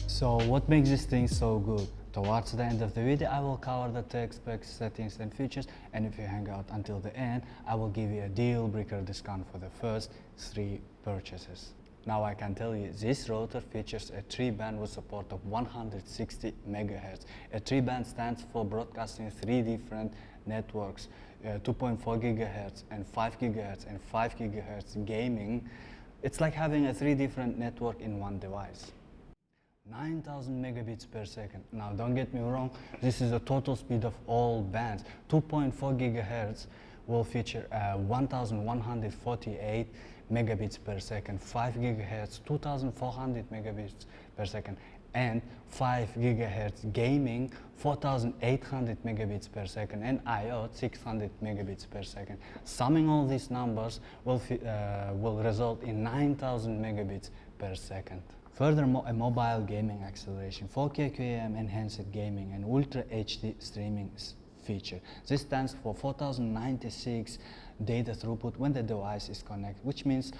So what makes this thing so good? Towards the end of the video, I will cover the tech specs, settings and features, and if you hang out until the end, I will give you a deal breaker discount for the first 3 purchases. Now I can tell you, this router features a 3-band with support of 160 MHz. A 3-band stands for broadcasting 3 different networks, 2.4 GHz and 5 GHz and 5 GHz gaming. It's like having a 3 different network in one device. 9,000 megabits per second. Now don't get me wrong, this is the total speed of all bands. 2.4 gigahertz will feature 1,148 megabits per second, 5 gigahertz 2,400 megabits per second, and 5 gigahertz gaming 4,800 megabits per second, and IoT 600 megabits per second. Summing all these numbers will result in 9,000 megabits per second. Furthermore, a mobile gaming acceleration, 4K QAM enhanced gaming and Ultra HD streaming feature. This stands for 4096 data throughput when the device is connected, which means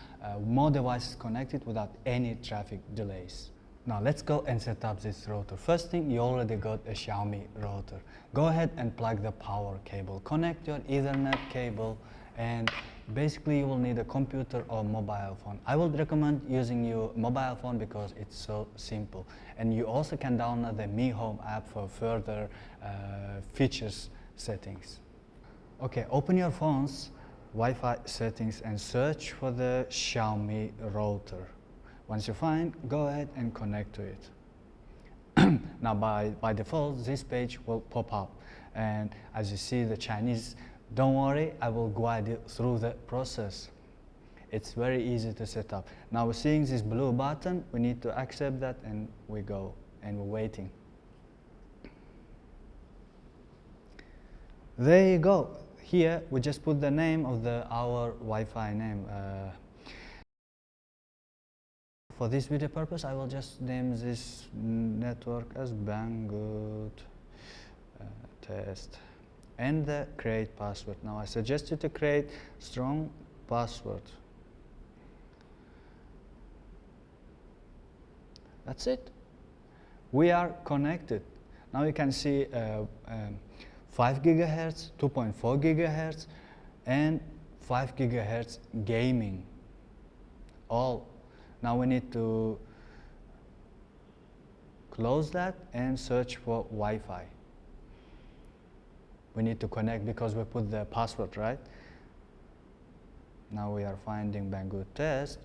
more devices connected without any traffic delays. Now let's go and set up this router. First thing, you already got a Xiaomi router. Go ahead and plug the power cable. Connect your Ethernet cable, and basically you will need a computer or mobile phone. I would recommend using your mobile phone because it's so simple. And you also can download the Mi Home app for further features settings. Okay, open your phone's Wi-Fi settings and search for the Xiaomi router. Once you find, go ahead and connect to it. Now by default, this page will pop up. And as you see the Chinese, don't worry, I will guide you through the process. It's very easy to set up. Now we're seeing this blue button, we need to accept that, and we go, and we're waiting. There you go. Here we just put the name of our Wi-Fi name. For this video purpose, I will just name this network as Banggood test. And the create password. Now I suggest you to create strong password. That's it. We are connected. Now you can see 5 gigahertz, 2.4 gigahertz, and 5 gigahertz gaming. All. Now we need to close that and search for Wi-Fi. We need to connect because we put the password, right? Now we are finding Banggood test.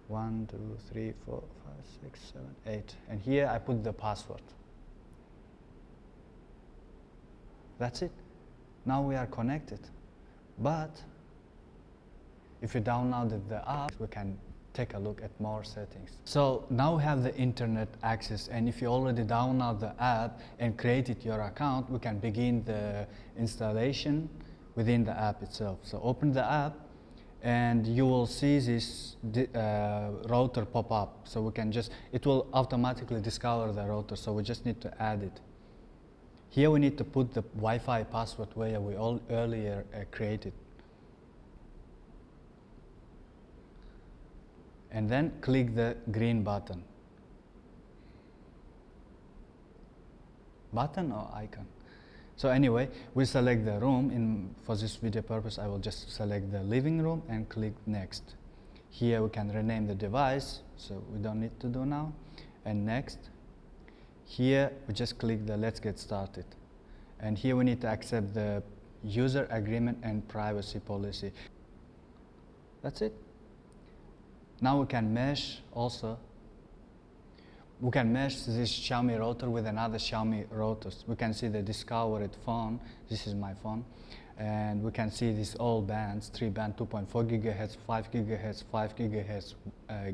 1, 2, 3, 4, 5, 6, 7, 8. And here I put the password. That's it. Now we are connected. But if you downloaded the app, we can take a look at more settings. So now we have the internet access, and if you already download the app and created your account, we can begin the installation within the app itself. So open the app and you will see this router pop up. So we can just, it will automatically discover the router, so we just need to add it. Here we need to put the Wi-Fi password where we earlier created. And then click the green button. Button or icon? So anyway, we select the room. For this video purpose, I will just select the living room and click next. Here we can rename the device, so we don't need to do now. And next. Here we just click the let's get started. And here we need to accept the user agreement and privacy policy. That's it. Now we can mesh also. We can mesh this Xiaomi router with another Xiaomi routers. We can see the discovered phone. This is my phone. And we can see these all bands, 3 band, 2.4 gigahertz, 5 gigahertz, 5 gigahertz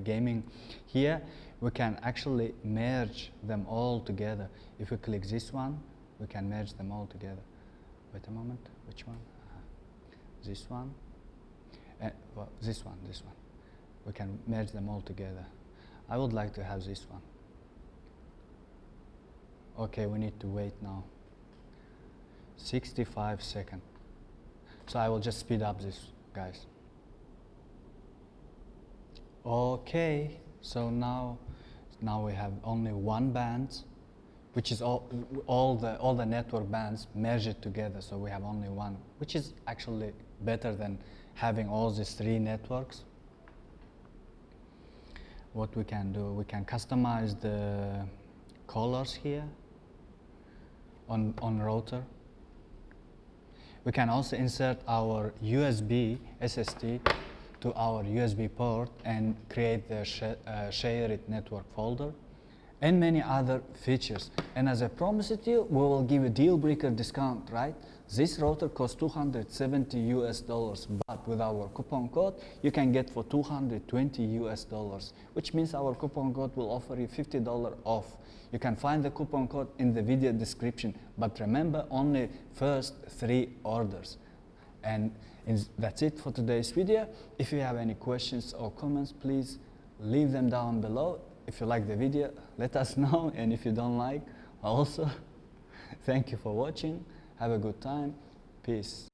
gaming. Here we can actually merge them all together. If we click this one, we can merge them all together. Wait a moment, which one? This one, well, this one. We can merge them all together. I would like to have this one. Okay, we need to wait now. 65 seconds. So I will just speed up this, guys. Okay, so now we have only one band, which is all the network bands merged together. So we have only one, which is actually better than having all these three networks. What we can do, we can customize the colors here on router. We can also insert our USB SSD to our USB port and create the shared network folder and many other features. And as I promised you, we will give a deal breaker discount, right? This router costs $270 but with our coupon code, you can get for $220, which means our coupon code will offer you $50 off. You can find the coupon code in the video description, but remember, only first 3 orders. And that's it for today's video. If you have any questions or comments, please leave them down below. If you like the video, let us know, and if you don't like, also, thank you for watching. Have a good time. Peace.